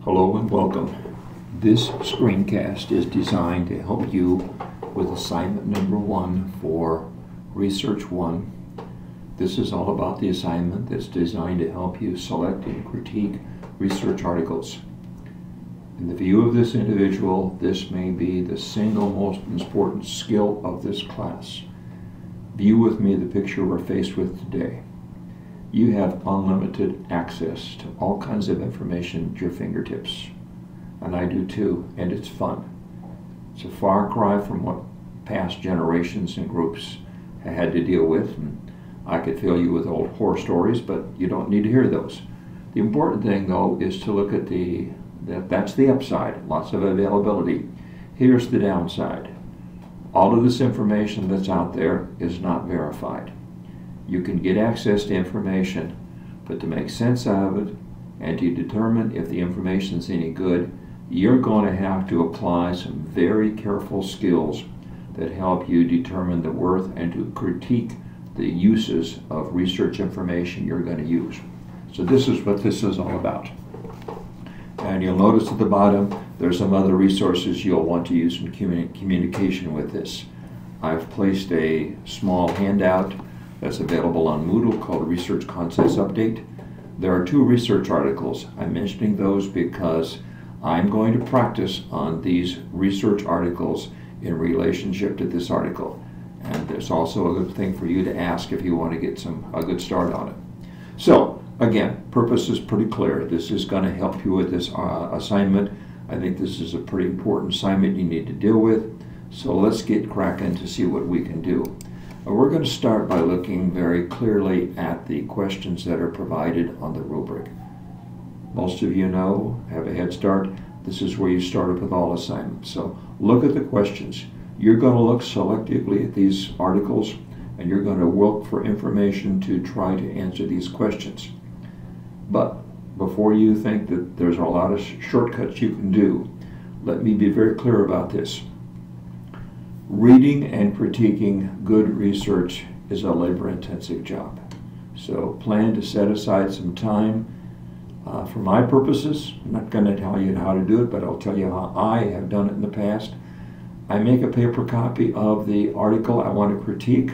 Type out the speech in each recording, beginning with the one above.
Hello and welcome. This screencast is designed to help you with assignment number 1 for Research 1. This is all about the assignment that's designed to help you select and critique research articles. In the view of this individual, this may be the single most important skill of this class. View with me the picture we're faced with today. You have unlimited access to all kinds of information at your fingertips. And I do too, and it's fun. It's a far cry from what past generations and groups have had to deal with. And I could fill you with old horror stories, but you don't need to hear those. The important thing, though, is to look at that's the upside, lots of availability. Here's the downside. All of this information that's out there is not verified. You can get access to information, but to make sense out of it and to determine if the information is any good, you're going to have to apply some very careful skills that help you determine the worth and to critique the uses of research information you're going to use. So this is what this is all about. And you'll notice at the bottom there's some other resources you'll want to use in communication with this. I've placed a small handout that's available on Moodle called Research Concepts Update. There are 2 research articles. I'm mentioning those because I'm going to practice on these research articles in relationship to this article. And there's also a good thing for you to ask if you want to get a good start on it. So, again, purpose is pretty clear. This is going to help you with this assignment. I think this is a pretty important assignment you need to deal with. So let's get cracking to see what we can do. We're going to start by looking very clearly at the questions that are provided on the rubric. Most of you know, have a head start, this is where you start up with all assignments. So look at the questions. You're going to look selectively at these articles and you're going to look for information to try to answer these questions. But before you think that there's a lot of shortcuts you can do, let me be very clear about this. Reading and critiquing good research is a labor-intensive job. So plan to set aside some time for my purposes. I'm not going to tell you how to do it, but I'll tell you how I have done it in the past. I make a paper copy of the article I want to critique.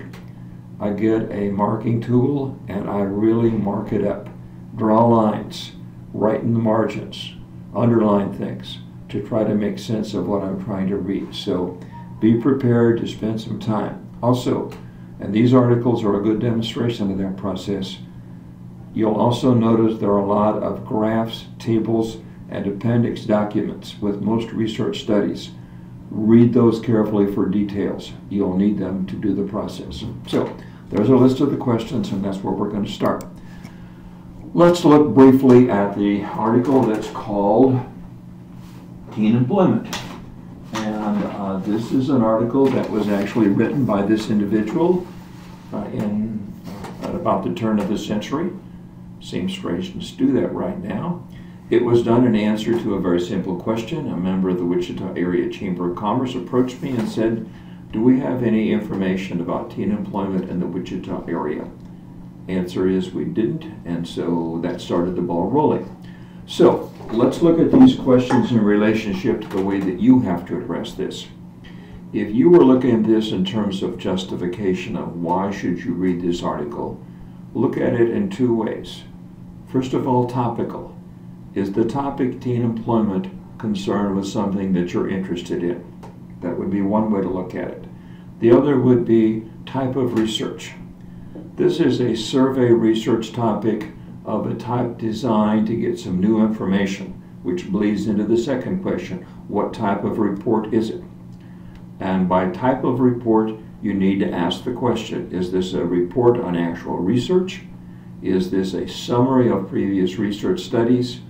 I get a marking tool and I really mark it up. Draw lines, write in the margins, underline things to try to make sense of what I'm trying to read. So be prepared to spend some time. Also, and these articles are a good demonstration of that process, you'll also notice there are a lot of graphs, tables, and appendix documents with most research studies. Read those carefully for details. You'll need them to do the process. So, there's a list of the questions, and that's where we're going to start. Let's look briefly at the article that's called Teen Employment. And this is an article that was actually written by this individual at about the turn of the century. Seems strange to do that right now. It was done in answer to a very simple question. A member of the Wichita Area Chamber of Commerce approached me and said, "Do we have any information about teen employment in the Wichita area?" Answer is we didn't, and so that started the ball rolling. So let's look at these questions in relationship to the way that you have to address this. If you were looking at this in terms of justification of why should you read this article, look at it in 2 ways. First of all, topical. Is the topic teen employment concerned with something that you're interested in? That would be one way to look at it. The other would be type of research. This is a survey research topic of a type designed to get some new information, which bleeds into the second question. What type of report is it? And by type of report, you need to ask the question, is this a report on actual research? Is this a summary of previous research studies?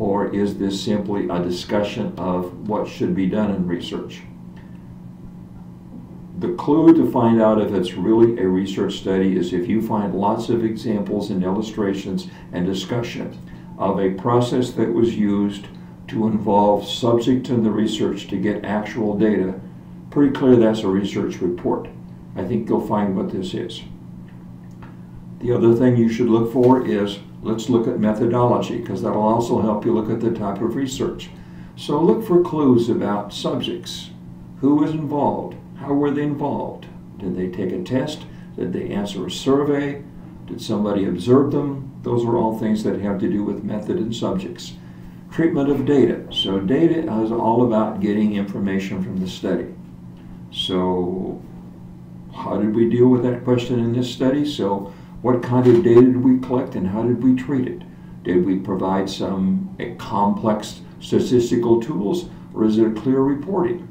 Or is this simply a discussion of what should be done in research? The clue to find out if it's really a research study is if you find lots of examples and illustrations and discussion of a process that was used to involve subject in the research to get actual data. Pretty clear that's a research report. I think you'll find what this is. The other thing you should look for is Let's look at methodology, because that'll also help you look at the type of research. So look for clues about subjects. Who was involved? How were they involved? Did they take a test? Did they answer a survey? Did somebody observe them? Those are all things that have to do with method and subjects. Treatment of data. So data is all about getting information from the study. So how did we deal with that question in this study? So what kind of data did we collect and how did we treat it? Did we provide some complex statistical tools, or is it a clear reporting?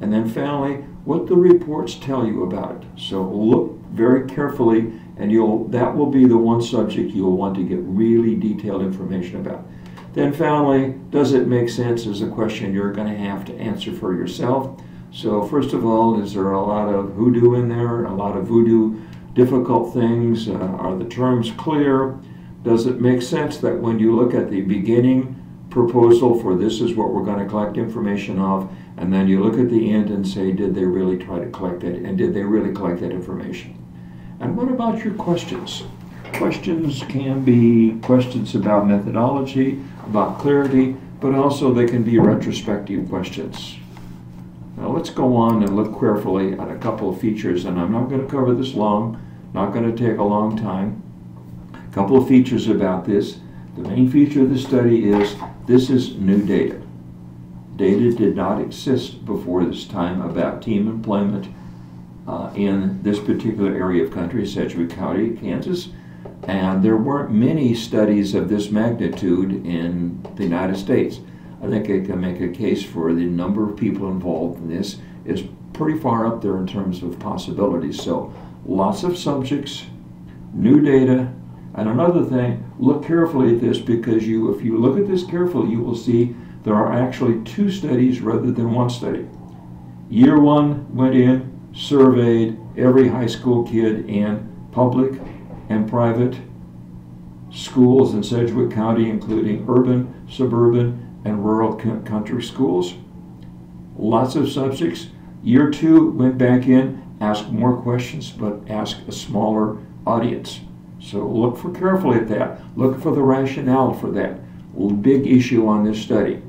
And then finally, what the reports tell you about it. So look very carefully, and that will be the one subject you'll want to get really detailed information about. Then finally, does it make sense, is a question you're going to have to answer for yourself. So first of all, is there a lot of hoodoo in there, a lot of voodoo, difficult things? Are the terms clear? Does it make sense that when you look at the beginning proposal for this is what we're going to collect information of, and then you look at the end and say, did they really try to collect it, and did they really collect that information? And what about your questions? Questions can be questions about methodology, about clarity, but also they can be retrospective questions. Now let's go on and look carefully at a couple of features, and I'm not going to cover this long, not going to take a long time. A couple of features about this. The main feature of the study is this is new data. Data did not exist before this time about teen employment in this particular area of country, Sedgwick County, Kansas, and there weren't many studies of this magnitude in the United States. I think I can make a case for the number of people involved in this is pretty far up there in terms of possibilities. So lots of subjects, new data, and another thing, look carefully at this, because if you look at this carefully, you will see there are actually 2 studies rather than 1 study. Year 1 went in, surveyed every high school kid in public and private schools in Sedgwick County, including urban, suburban, and rural country schools. Lots of subjects. Year 2 went back in, asked more questions, but asked a smaller audience. So look carefully at that. Look for the rationale for that. Big issue on this study.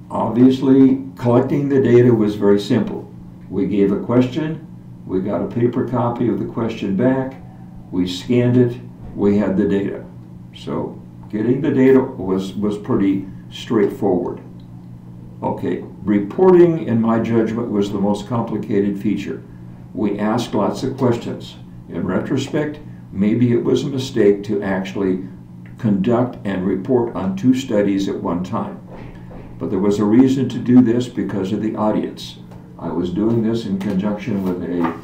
Obviously, collecting the data was very simple. We gave a question, we got a paper copy of the question back, we scanned it, we had the data. So getting the data was pretty straightforward. Okay, reporting, in my judgment, was the most complicated feature. We asked lots of questions. In retrospect, maybe it was a mistake to actually conduct and report on 2 studies at one time. But there was a reason to do this because of the audience. I was doing this in conjunction with a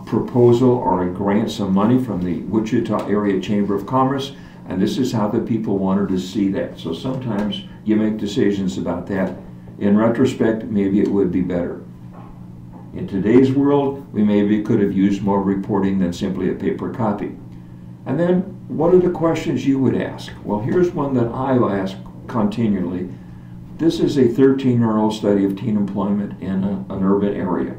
proposal or a grant, some money from the Wichita Area Chamber of Commerce, and this is how the people wanted to see that. So sometimes you make decisions about that. In retrospect, maybe it would be better. In today's world, we maybe could have used more reporting than simply a paper copy. And then, what are the questions you would ask? Well, here's one that I ask continually. This is a 13-year-old study of teen employment in an urban area.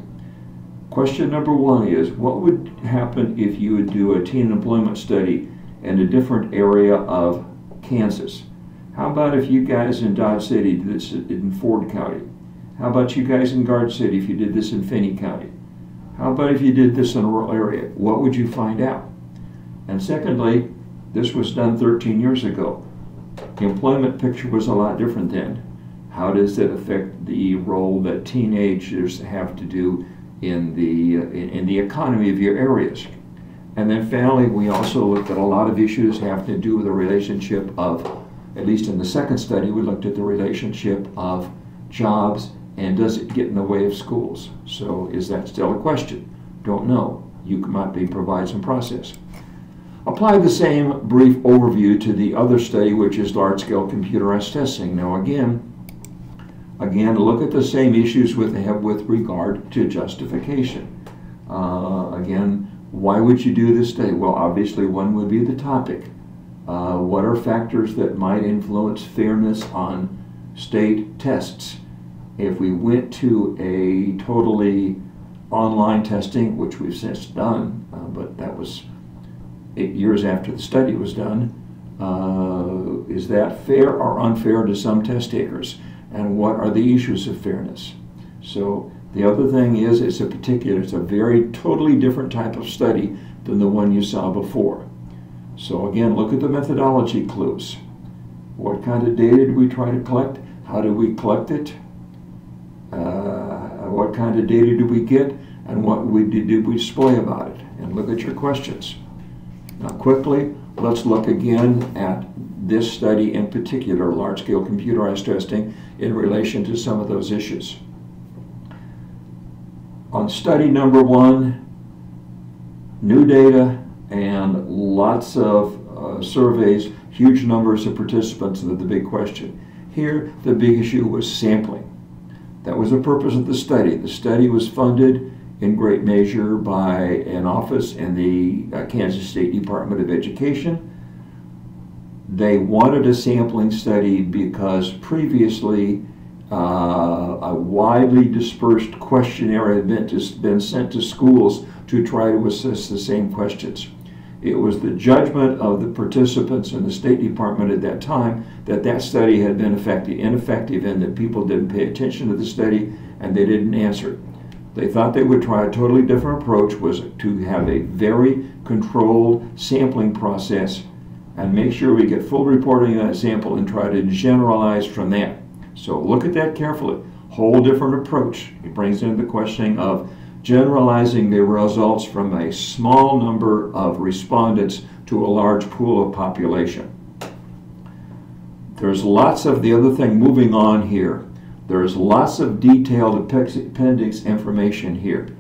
Question number 1 is, what would happen if you would do a teen employment study in a different area of Kansas? How about if you guys in Dodge City did this in Ford County? How about you guys in Garden City if you did this in Finney County? How about if you did this in a rural area? What would you find out? And secondly, this was done 13 years ago. The employment picture was a lot different then. How does it affect the role that teenagers have to do in the economy of your areas? And then finally, we also looked at a lot of issues having to do with the relationship of, at least in the second study, we looked at the relationship of jobs and does it get in the way of schools? So is that still a question? Don't know. You might provide some process. Apply the same brief overview to the other study, which is large-scale computerized testing. Now again, look at the same issues with regard to justification. Again, why would you do this study? Well, obviously one would be the topic. What are factors that might influence fairness on state tests? If we went to a totally online testing, which we've since done, but that was 8 years after the study was done, Is that fair or unfair to some test takers? And what are the issues of fairness? So the other thing is, it's a very totally different type of study than the one you saw before. So again, look at the methodology clues. What kind of data do we try to collect? How do we collect it? What kind of data do we get? And what did we display about it? And look at your questions. Now quickly, let's look again at this study in particular, large-scale computerized testing, in relation to some of those issues. On study number 1, new data and lots of surveys, huge numbers of participants are the big question. Here, the big issue was sampling. That was the purpose of the study. The study was funded in great measure by an office in the Kansas State Department of Education. They wanted a sampling study because previously a widely dispersed questionnaire had been sent to schools to try to assess the same questions. It was the judgment of the participants in the State Department at that time that that study had been ineffective and that people didn't pay attention to the study and they didn't answer. They thought they would try a totally different approach, was to have a very controlled sampling process and make sure we get full reporting on that sample and try to generalize from that. So look at that carefully. Whole different approach. It brings in the questioning of generalizing the results from a small number of respondents to a large pool of population. There's lots of the other thing moving on here. There's lots of detailed appendix information here.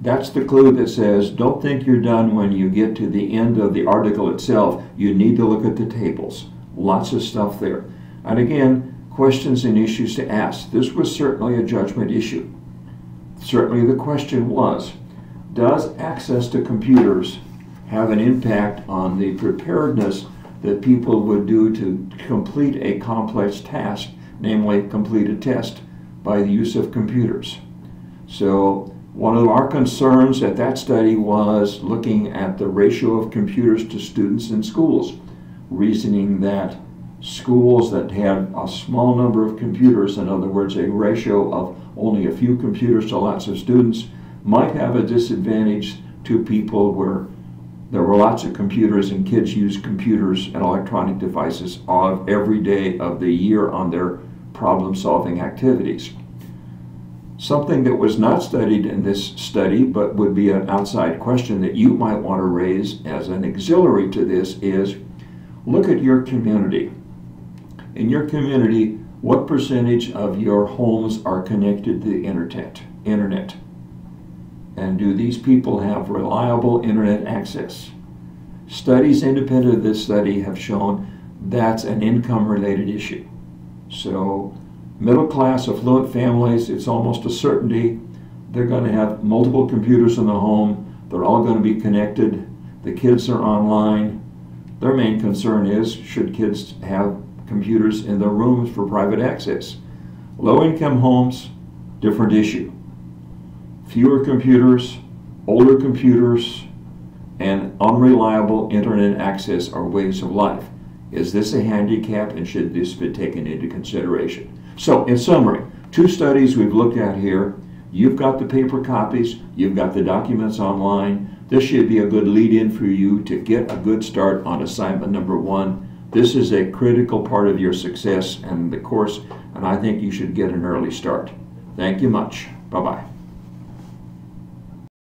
That's the clue that says, don't think you're done when you get to the end of the article itself. You need to look at the tables. Lots of stuff there. And again, questions and issues to ask. This was certainly a judgment issue. Certainly the question was, does access to computers have an impact on the preparedness that people would do to complete a complex task, namely complete a test, by the use of computers? So one of our concerns at that study was looking at the ratio of computers to students in schools, reasoning that schools that had a small number of computers, in other words, a ratio of only a few computers to lots of students, might have a disadvantage to people where there were lots of computers and kids used computers and electronic devices every day of the year on their problem-solving activities. Something that was not studied in this study, but would be an outside question that you might want to raise as an auxiliary to this, is look at your community. In your community, what percentage of your homes are connected to the internet? And do these people have reliable internet access? Studies independent of this study have shown that's an income-related issue. So middle-class, affluent families, it's almost a certainty they're going to have multiple computers in the home. They're all going to be connected. The kids are online. Their main concern is, should kids have computers in their rooms for private access? Low-income homes, different issue. Fewer computers, older computers, and unreliable internet access are ways of life. Is this a handicap, and should this be taken into consideration? So, in summary, 2 studies we've looked at here. You've got the paper copies, you've got the documents online. This should be a good lead-in for you to get a good start on assignment number 1. This is a critical part of your success in the course, and I think you should get an early start. Thank you much. Bye-bye.